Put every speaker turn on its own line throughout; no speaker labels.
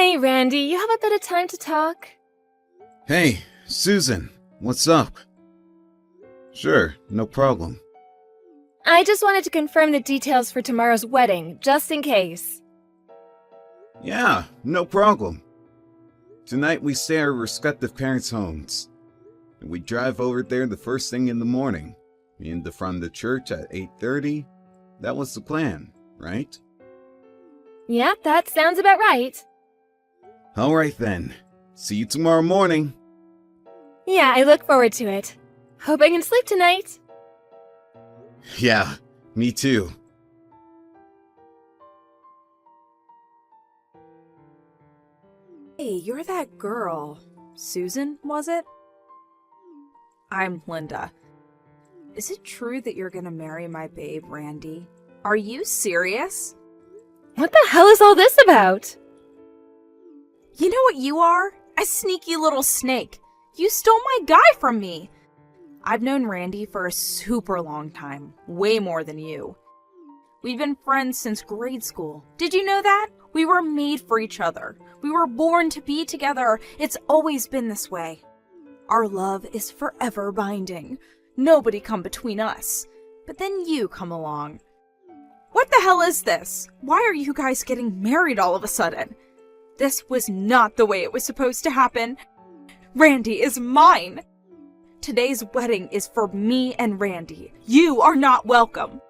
Hey, Randy, you have a bit of time to talk?
Hey, Susan, what's up? Sure, no problem.
I just wanted to confirm the details for tomorrow's wedding, just in case.
Yeah, no problem. Tonight we stay at our respective parents' homes. And we drive over there the first thing in the morning. In the front of the church at 8:30. That was the plan, right?
Yep, that sounds about right.
Alright then. See you tomorrow morning.
Yeah, I look forward to it. Hope I can sleep tonight.
Yeah, me too.
Hey, you're that girl. Susan, was it? I'm Linda. Is it true that you're gonna marry my babe, Randy? Are you serious?
What the hell is all this about?
You know what you are? A sneaky little snake. You stole my guy from me. I've known Randy for a super long time, way more than you. We've been friends since grade school. Did you know that? We were made for each other. We were born to be together. It's always been this way. Our love is forever binding. Nobody come between us. But then you come along. What the hell is this? Why are you guys getting married all of a sudden? This was not the way it was supposed to happen. Randy is mine. Today's wedding is for me and Randy. You are not welcome.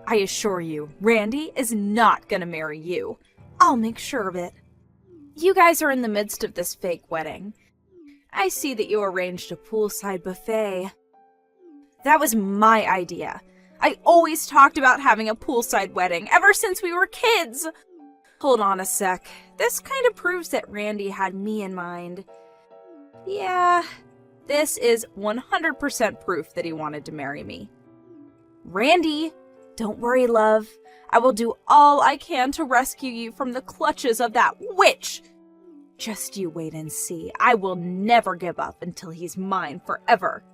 I assure you, Randy is not gonna marry you. I'll make sure of it. You guys are in the midst of this fake wedding. I see that you arranged a poolside buffet. That was my idea. I always talked about having a poolside wedding ever since we were kids. Hold on a sec. This kind of proves that Randy had me in mind. Yeah, this is 100% proof that he wanted to marry me. Randy, don't worry, love. I will do all I can to rescue you from the clutches of that witch. Just you wait and see. I will never give up until he's mine forever.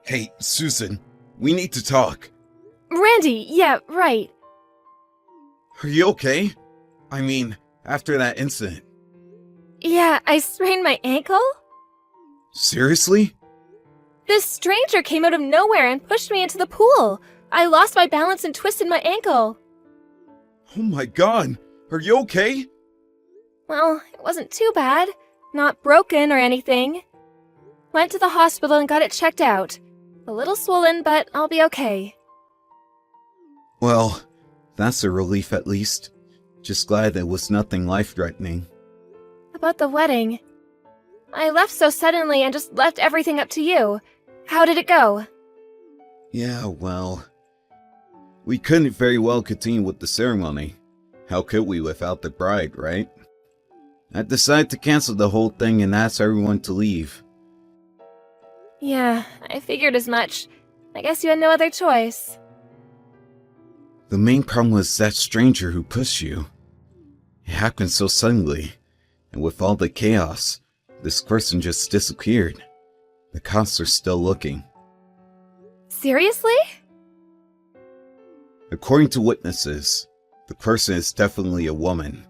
Hey, Susan, we need to talk.
Randy, yeah, right.
Are you okay? I mean, after that incident.
Yeah, I sprained my ankle?
Seriously?
This stranger came out of nowhere and pushed me into the pool. I lost my balance and twisted my ankle.
Oh my god, are you okay?
Well, it wasn't too bad. Not broken or anything. Went to the hospital and got it checked out. A little swollen, but I'll be okay.
Well, that's a relief at least. Just glad it was nothing life-threatening.
About the wedding. I left so suddenly and just left everything up to you. How did it go?
Yeah, well, we couldn't very well continue with the ceremony. How could we without the bride, right? I decided to cancel the whole thing and ask everyone to leave.
Yeah, I figured as much. I guess you had no other choice.
The main problem was that stranger who pushed you. It happened so suddenly, and with all the chaos, this person just disappeared. The cops are still looking.
Seriously?
According to witnesses, the person is definitely a woman.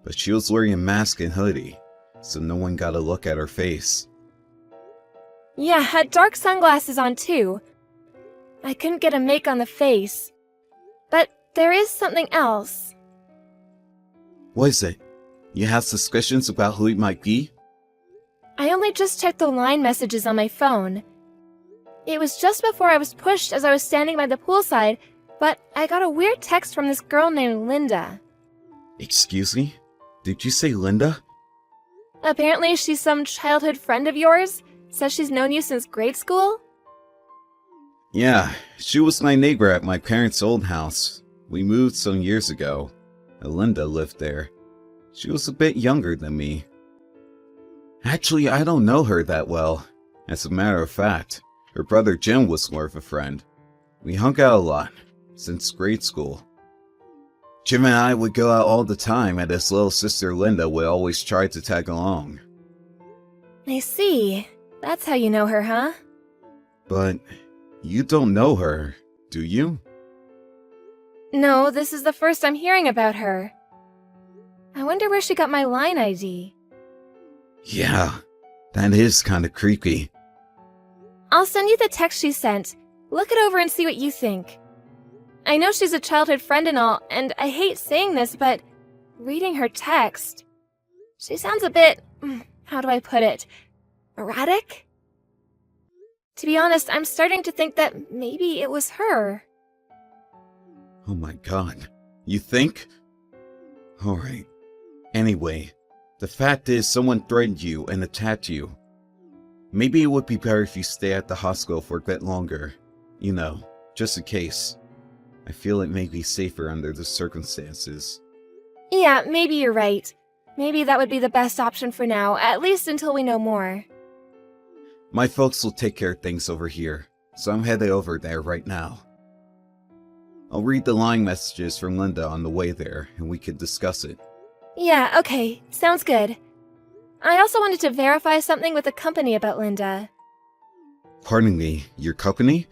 But she was wearing a mask and hoodie, so no one got a look at her face.
Yeah, had dark sunglasses on too. I couldn't get a make on the face. But there is something else.
What is it? You have suspicions about who it might be?
I only just checked the line messages on my phone. It was just before I was pushed as I was standing by the poolside, but I got a weird text from this girl named Linda.
Excuse me? Did you say Linda?
Apparently she's some childhood friend of yours. Says she's known you since grade school?
Yeah, she was my neighbor at my parents' old house. We moved some years ago. Linda lived there. She was a bit younger than me. Actually, I don't know her that well. As a matter of fact, her brother Jim was more of a friend. We hung out a lot, since grade school. Jim and I would go out all the time, and his little sister Linda would always try to tag along.
I see. That's how you know her, huh?
But you don't know her, do you?
No, this is the first I'm hearing about her. I wonder where she got my line ID.
Yeah, that is kinda creepy.
I'll send you the text she sent. Look it over and see what you think. I know she's a childhood friend and all, and I hate saying this, but reading her text, she sounds a bit, how do I put it, erratic? To be honest, I'm starting to think that maybe it was her.
Oh my god. You think? Alright. Anyway, the fact is someone threatened you and attacked you. Maybe it would be better if you stay at the hospital for a bit longer. You know, just in case. I feel it may be safer under the circumstances.
Yeah, maybe you're right. Maybe that would be the best option for now, at least until we know more.
My folks will take care of things over here, so I'm headed over there right now. I'll read the line messages from Linda on the way there, and we can discuss it.
Yeah, okay. Sounds good. I also wanted to verify something with the company about Linda.
Pardon me, your company?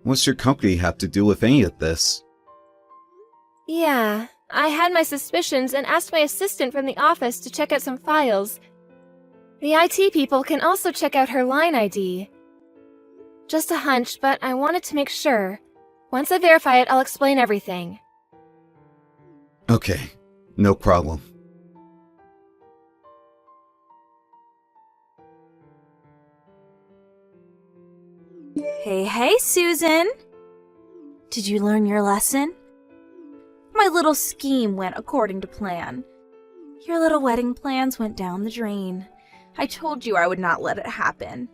What's your company have to do with any of this?
Yeah, I had my suspicions and asked my assistant from the office to check out some files. The IT people can also check out her line ID. Just a hunch, but I wanted to make sure. Once I verify it, I'll explain everything.
Okay, no problem.
Hey, Susan! Did you learn your lesson? My little scheme went according to plan. Your little wedding plans went down the drain. I told you I would not let it happen.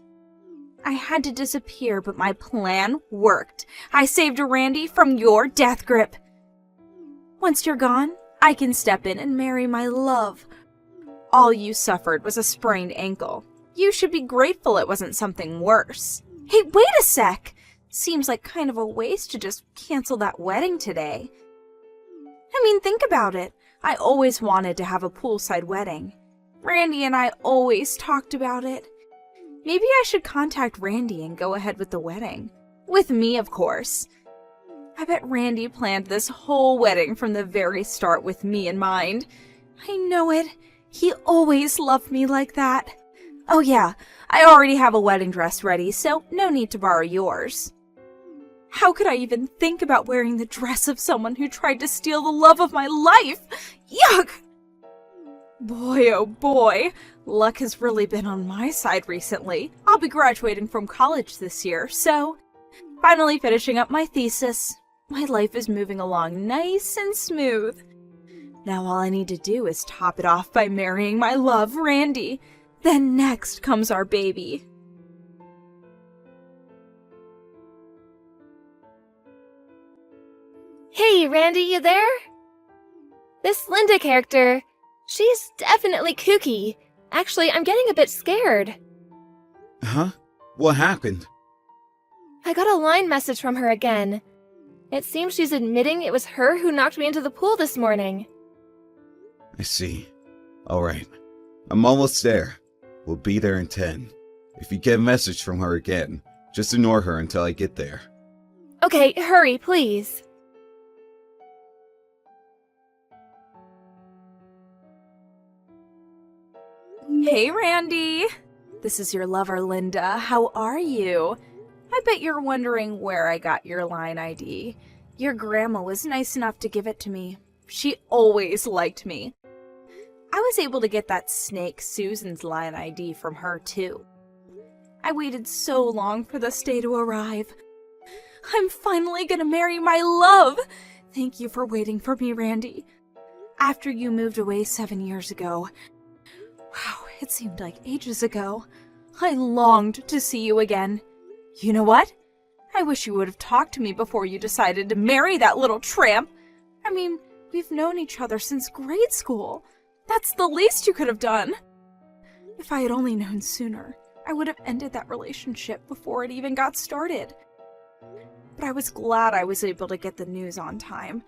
I had to disappear, but my plan worked. I saved Randy from your death grip. Once you're gone, I can step in and marry my love. All you suffered was a sprained ankle. You should be grateful it wasn't something worse. Hey, wait a sec! Seems like kind of a waste to just cancel that wedding today. I mean, think about it. I always wanted to have a poolside wedding. Randy and I always talked about it. Maybe I should contact Randy and go ahead with the wedding. With me, of course. I bet Randy planned this whole wedding from the very start with me in mind. I know it. He always loved me like that. Oh yeah, I already have a wedding dress ready, so no need to borrow yours. How could I even think about wearing the dress of someone who tried to steal the love of my life? Yuck! Boy, oh boy, luck has really been on my side recently. I'll be graduating from college this year, so finally finishing up my thesis. My life is moving along nice and smooth. Now all I need to do is top it off by marrying my love, Randy. Then next comes our baby.
Hey, Randy, you there? This Linda character, she's definitely kooky. Actually, I'm getting a bit scared.
Huh? What happened?
I got a line message from her again. It seems she's admitting it was her who knocked me into the pool this morning.
I see. Alright. I'm almost there. We'll be there in 10. If you get a message from her again, just ignore her until I get there.
Okay, hurry, please.
Hey, Randy. This is your lover, Linda. How are you? I bet you're wondering where I got your line ID. Your grandma was nice enough to give it to me. She always liked me. I was able to get that snake Susan's line ID from her, too. I waited so long for this day to arrive. I'm finally gonna marry my love! Thank you for waiting for me, Randy. After you moved away 7 years ago, wow, it seemed like ages ago, I longed to see you again. You know what? I wish you would have talked to me before you decided to marry that little tramp. I mean, we've known each other since grade school. That's the least you could have done. If I had only known sooner, I would have ended that relationship before it even got started. But I was glad I was able to get the news on time.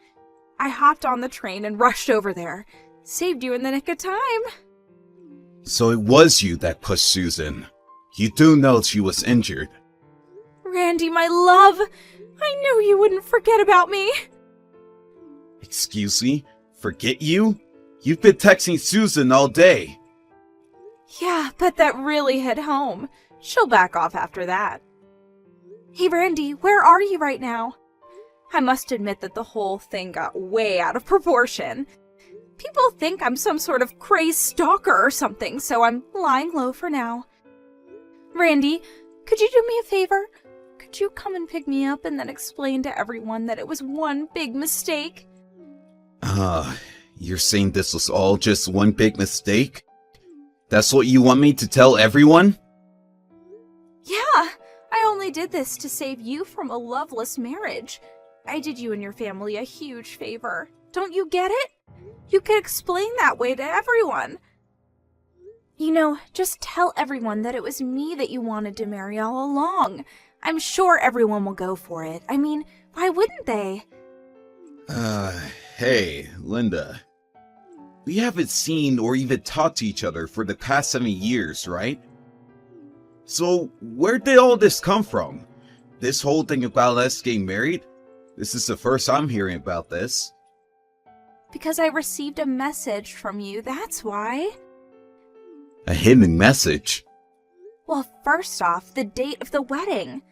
I hopped on the train and rushed over there. Saved you in the nick of time.
So it was you that pushed Susan. You do know she was injured.
Randy, my love, I knew you wouldn't forget about me.
Excuse me? Forget you? You've been texting Susan all day.
Yeah, but that really hit home. She'll back off after that. Hey, Randy, where are you right now? I must admit that the whole thing got way out of proportion. People think I'm some sort of crazed stalker or something, so I'm lying low for now. Randy, could you do me a favor? Could you come and pick me up and then explain to everyone that it was one big mistake?
You're saying this was all just one big mistake? That's what you want me to tell everyone?
Yeah, I only did this to save you from a loveless marriage. I did you and your family a huge favor. Don't you get it? You could explain that way to everyone. You know, just tell everyone that it was me that you wanted to marry all along. I'm sure everyone will go for it. I mean, why wouldn't they?
Hey, Linda. We haven't seen or even talked to each other for the past 7 years, right? So, where did all this come from? This whole thing about us getting married? This is the first I'm hearing about this.
Because I received a message from you, that's why.
A hidden message?
Well, first off, the date of the wedding.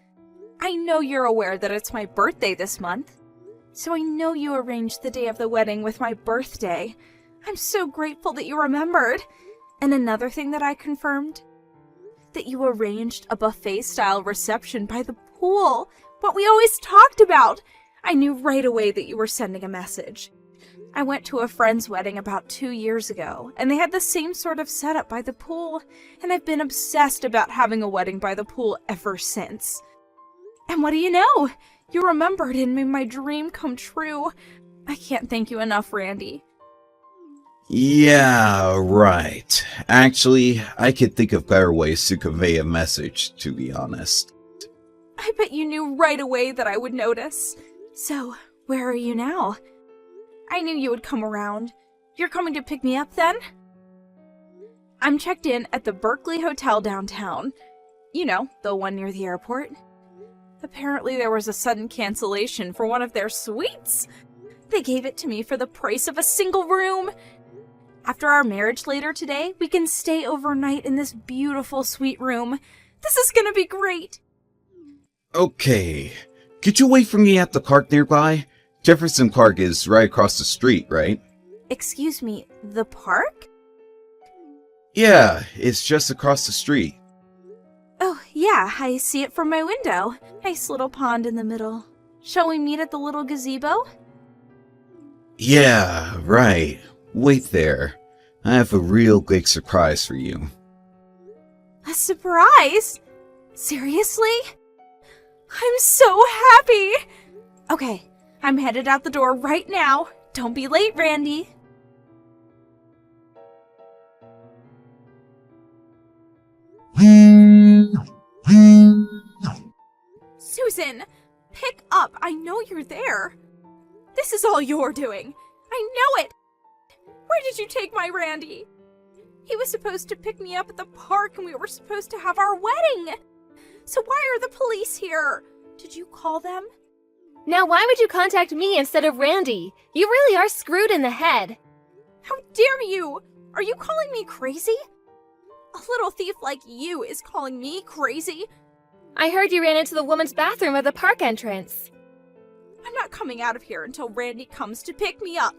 I know you're aware that it's my birthday this month. So I know you arranged the day of the wedding with my birthday. I'm so grateful that you remembered. And another thing that I confirmed? That you arranged a buffet-style reception by the pool. What we always talked about. I knew right away that you were sending a message. I went to a friend's wedding about 2 years ago, and they had the same sort of setup by the pool, and I've been obsessed about having a wedding by the pool ever since. And what do you know? You remembered and made my dream come true. I can't thank you enough, Randy.
Yeah, right. Actually, I could think of better ways to convey a message, to be honest.
I bet you knew right away that I would notice. So, where are you now? I knew you would come around. You're coming to pick me up then? I'm checked in at the Berkeley Hotel downtown. You know, the one near the airport. Apparently there was a sudden cancellation for one of their suites. They gave it to me for the price of a single room. After our marriage later today, we can stay overnight in this beautiful suite room. This is gonna be great.
Okay. Could you wait for me at the park nearby? Jefferson Park is right across the street, right?
Excuse me, the park?
Yeah, it's just across the street.
Oh, yeah, I see it from my window. Nice little pond in the middle. Shall we meet at the little gazebo?
Yeah, right. Wait there. I have a real big surprise for you.
A surprise? Seriously? I'm so happy! Okay, I'm headed out the door right now. Don't be late, Randy. Susan, pick up. I know you're there. This is all you're doing. I know it. Where did you take my Randy? He was supposed to pick me up at the park and we were supposed to have our wedding. So why are the police here? Did you call them?
Now why would you contact me instead of Randy? You really are screwed in the head.
How dare you? Are you calling me crazy? A little thief like you is calling me crazy.
I heard you ran into the woman's bathroom at the park entrance.
I'm not coming out of here until Randy comes to pick me up.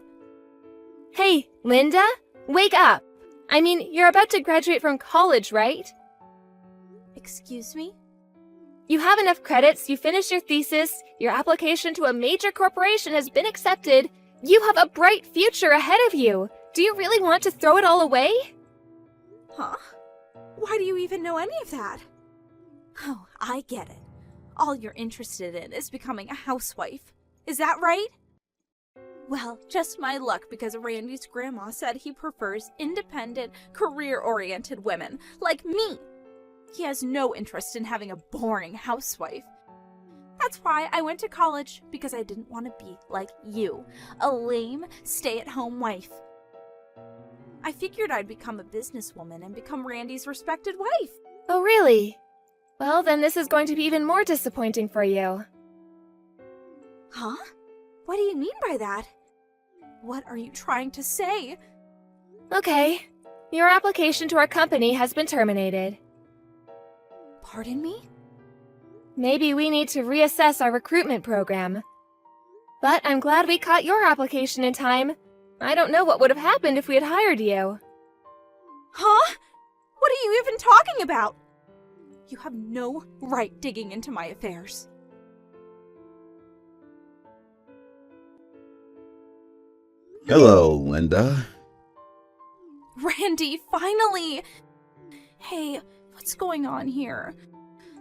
Hey, Linda, wake up. I mean, you're about to graduate from college, right?
Excuse me?
You have enough credits, you finished your thesis, your application to a major corporation has been accepted. You have a bright future ahead of you. Do you really want to throw it all away?
Huh? Why do you even know any of that? Oh, I get it. All you're interested in is becoming a housewife. Is that right? Well, just my luck because Randy's grandma said he prefers independent, career-oriented women like me. He has no interest in having a boring housewife. That's why I went to college, because I didn't want to be like you, a lame, stay-at-home wife. I figured I'd become a businesswoman and become Randy's respected wife.
Oh, really? Well, then this is going to be even more disappointing for you.
Huh? What do you mean by that? What are you trying to say?
Okay, your application to our company has been terminated.
Pardon me?
Maybe we need to reassess our recruitment program. But I'm glad we caught your application in time. I don't know what would have happened if we had hired you.
Huh? What are you even talking about? You have no right digging into my affairs.
Hello, Linda.
Randy, finally! Hey, what's going on here?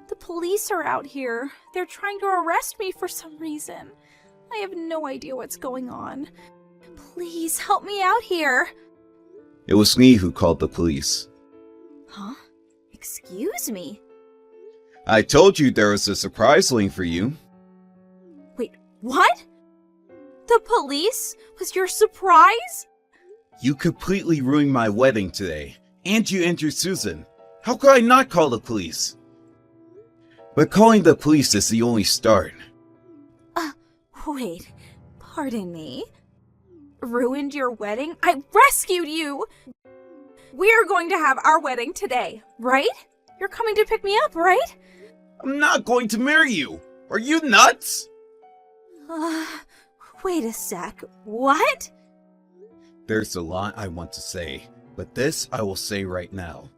The police are out here. They're trying to arrest me for some reason. I have no idea what's going on. Please help me out here.
It was me who called the police.
Huh? Excuse me?
I told you there was a surprise waiting for you.
Wait, what? The police was your surprise?
You completely ruined my wedding today, and you injured Susan. How could I not call the police? But calling the police is the only start.
Wait, pardon me? Ruined your wedding? I rescued you! We are going to have our wedding today, right? You're coming to pick me up, right?
I'm not going to marry you! Are you nuts?
Wait a sec. What?
There's a lot I want to say, but this I will say right now.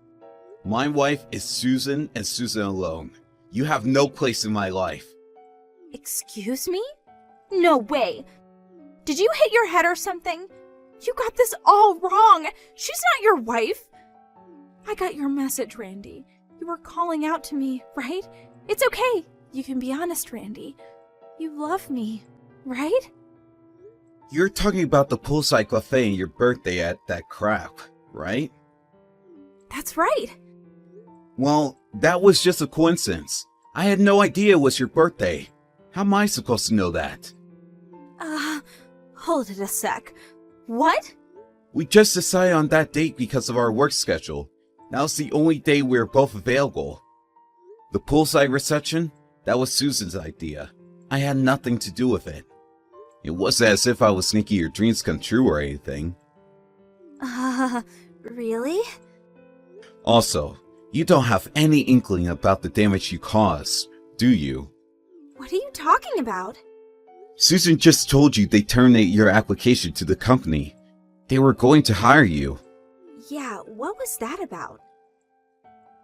My wife is Susan and Susan alone. You have no place in my life.
Excuse me? No way. Did you hit your head or something? You got this all wrong. She's not your wife. I got your message, Randy. You were calling out to me, right? It's okay. You can be honest, Randy. You love me, right?
You're talking about the poolside cafe and your birthday at that crap, right?
That's right.
Well, that was just a coincidence. I had no idea it was your birthday. How am I supposed to know that?
Hold it a sec. What?
We just decided on that date because of our work schedule. Now it's the only day we're both available. The poolside reception? That was Susan's idea. I had nothing to do with it. It wasn't as if I was making your dreams come true or anything.
Really?
Also, you don't have any inkling about the damage you caused, do you?
What are you talking about?
Susan just told you they terminated your application to the company. They were going to hire you.
Yeah, what was that about?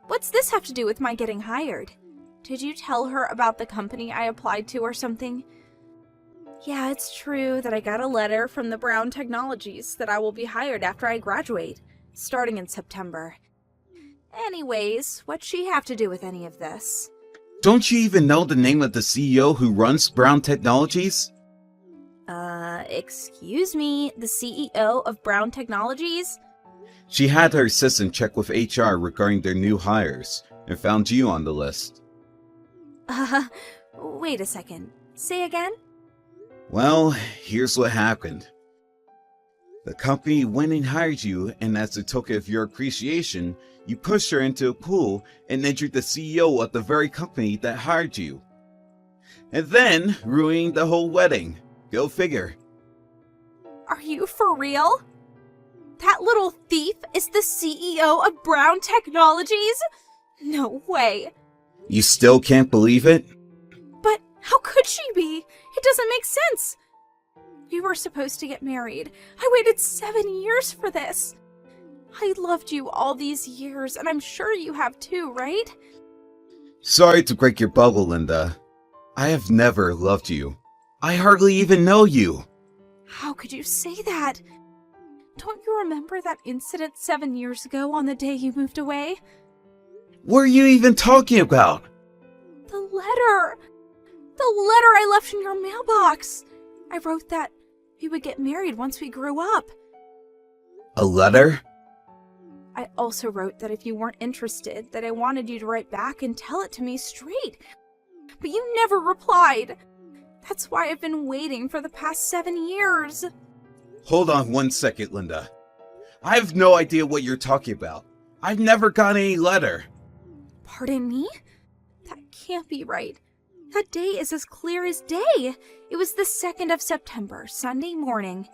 What's this have to do with my getting hired? Did you tell her about the company I applied to or something? Yeah, it's true that I got a letter from the Brown Technologies that I will be hired after I graduate, starting in September. Anyways, what's she have to do with any of this?
Don't you even know the name of the CEO who runs Brown Technologies?
Excuse me, the CEO of Brown Technologies?
She had her assistant check with HR regarding their new hires and found you on the list.
Wait a second. Say again?
Well, here's what happened. The company went and hired you, and as a token of your appreciation, you pushed her into a pool and injured the CEO of the very company that hired you. And then ruining the whole wedding. Go figure.
Are you for real? That little thief is the CEO of Brown Technologies? No way.
You still can't believe it?
But how could she be? It doesn't make sense. We were supposed to get married. I waited 7 years for this. I loved you all these years, and I'm sure you have too, right?
Sorry to break your bubble, Linda. I have never loved you. I hardly even know you.
How could you say that? Don't you remember that incident 7 years ago on the day you moved away?
What are you even talking about?
The letter! The letter I left in your mailbox! I wrote that we would get married once we grew up.
A letter?
I also wrote that if you weren't interested, that I wanted you to write back and tell it to me straight. But you never replied. That's why I've been waiting for the past 7 years.
Hold on 1 second, Linda. I have no idea what you're talking about. I've never got any letter.
Pardon me? That can't be right. That day is as clear as day. It was the 2nd of September, Sunday morning.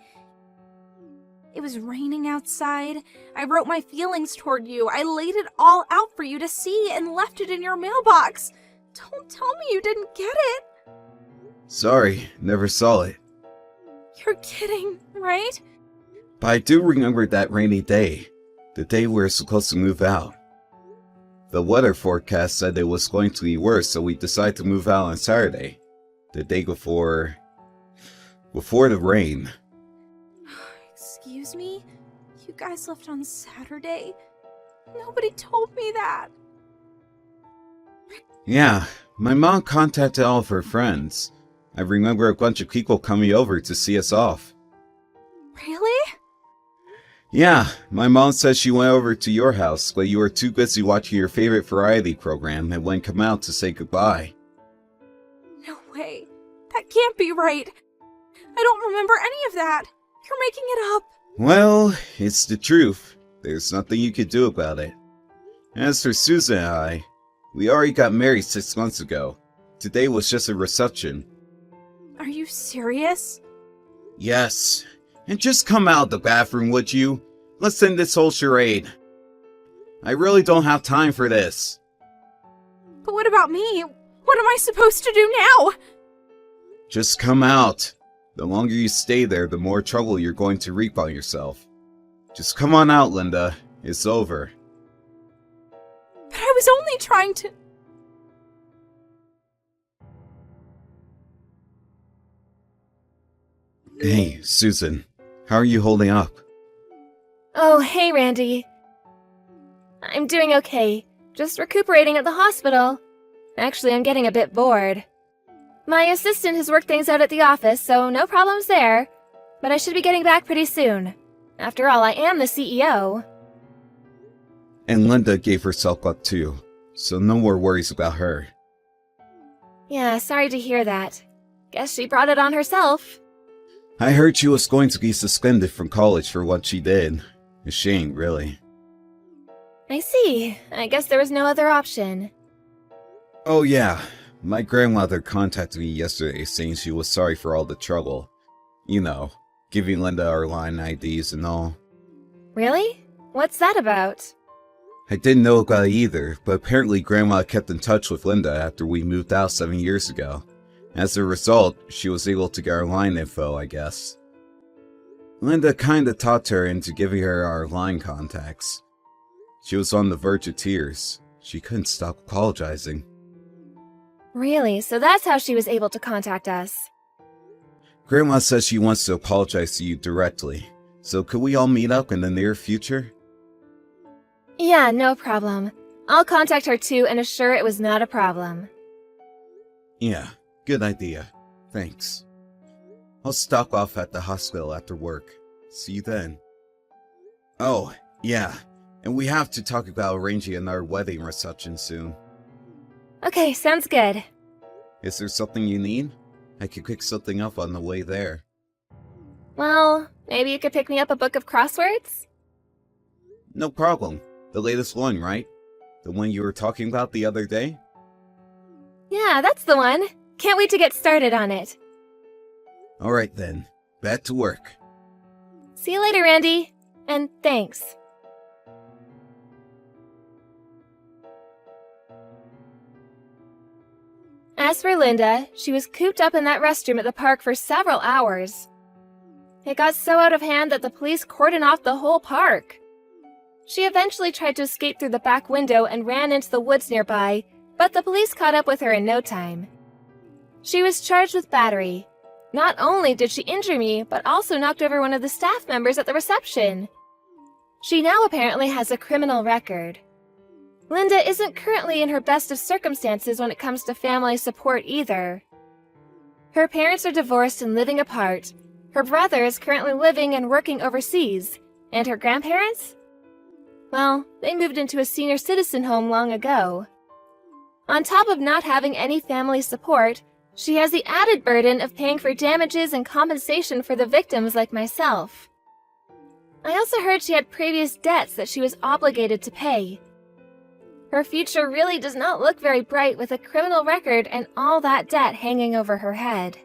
It was raining outside. I wrote my feelings toward you. I laid it all out for you to see and left it in your mailbox. Don't tell me you didn't get it.
Sorry, never saw it.
You're kidding, right?
But I do remember that rainy day. The day we were supposed to move out. The weather forecast said it was going to be worse, so we decided to move out on Saturday. The day before the rain.
Excuse me? You guys left on Saturday? Nobody told me that.
Yeah, my mom contacted all of her friends. I remember a bunch of people coming over to see us off.
Really?
Yeah, my mom said she went over to your house, but you were too busy watching your favorite variety program and wouldn't come out to say goodbye.
No way. That can't be right. I don't remember any of that. You're making it up.
Well, it's the truth. There's nothing you could do about it. As for Susan and I, we already got married 6 months ago. Today was just a reception.
Are you serious?
Yes. And just come out of the bathroom, would you? Let's end this whole charade. I really don't have time for this.
But what about me? What am I supposed to do now?
Just come out. The longer you stay there, the more trouble you're going to reap on yourself. Just come on out, Linda. It's over.
But I was only trying to...
Hey, Susan. How are you holding up?
Oh, hey, Randy. I'm doing okay. Just recuperating at the hospital. Actually, I'm getting a bit bored. My assistant has worked things out at the office, so no problems there. But I should be getting back pretty soon. After all, I am the CEO.
And Linda gave herself up too, so no more worries about her.
Yeah, sorry to hear that. Guess she brought it on herself.
I heard she was going to be suspended from college for what she did. A shame, really.
I see. I guess there was no other option.
Oh yeah, my grandmother contacted me yesterday saying she was sorry for all the trouble. You know, giving Linda our line IDs and all.
Really? What's that about?
I didn't know about it either, but apparently Grandma kept in touch with Linda after we moved out 7 years ago. As a result, she was able to get our line info, I guess. Linda kinda talked her into giving her our line contacts. She was on the verge of tears. She couldn't stop apologizing.
Really? So that's how she was able to contact us.
Grandma says she wants to apologize to you directly. So could we all meet up in the near future?
Yeah, no problem. I'll contact her too and assure it was not a problem.
Yeah, good idea. Thanks. I'll stop off at the hospital after work. See you then. Oh, yeah. And we have to talk about arranging another wedding reception soon.
Okay, sounds good.
Is there something you need? I could pick something up on the way there.
Well, maybe you could pick me up a book of crosswords?
No problem. The latest one, right? The one you were talking about the other day?
Yeah, that's the one. Can't wait to get started on it.
Alright then. Back to work.
See you later, Randy. And thanks. As for Linda, she was cooped up in that restroom at the park for several hours. It got so out of hand that the police cordoned off the whole park. She eventually tried to escape through the back window and ran into the woods nearby, but the police caught up with her in no time. She was charged with battery. Not only did she injure me, but also knocked over one of the staff members at the reception. She now apparently has a criminal record. Linda isn't currently in her best of circumstances when it comes to family support either. Her parents are divorced and living apart. Her brother is currently living and working overseas. And her grandparents? Well, they moved into a senior citizen home long ago. On top of not having any family support, she has the added burden of paying for damages and compensation for the victims like myself. I also heard she had previous debts that she was obligated to pay. Her future really does not look very bright with a criminal record and all that debt hanging over her head.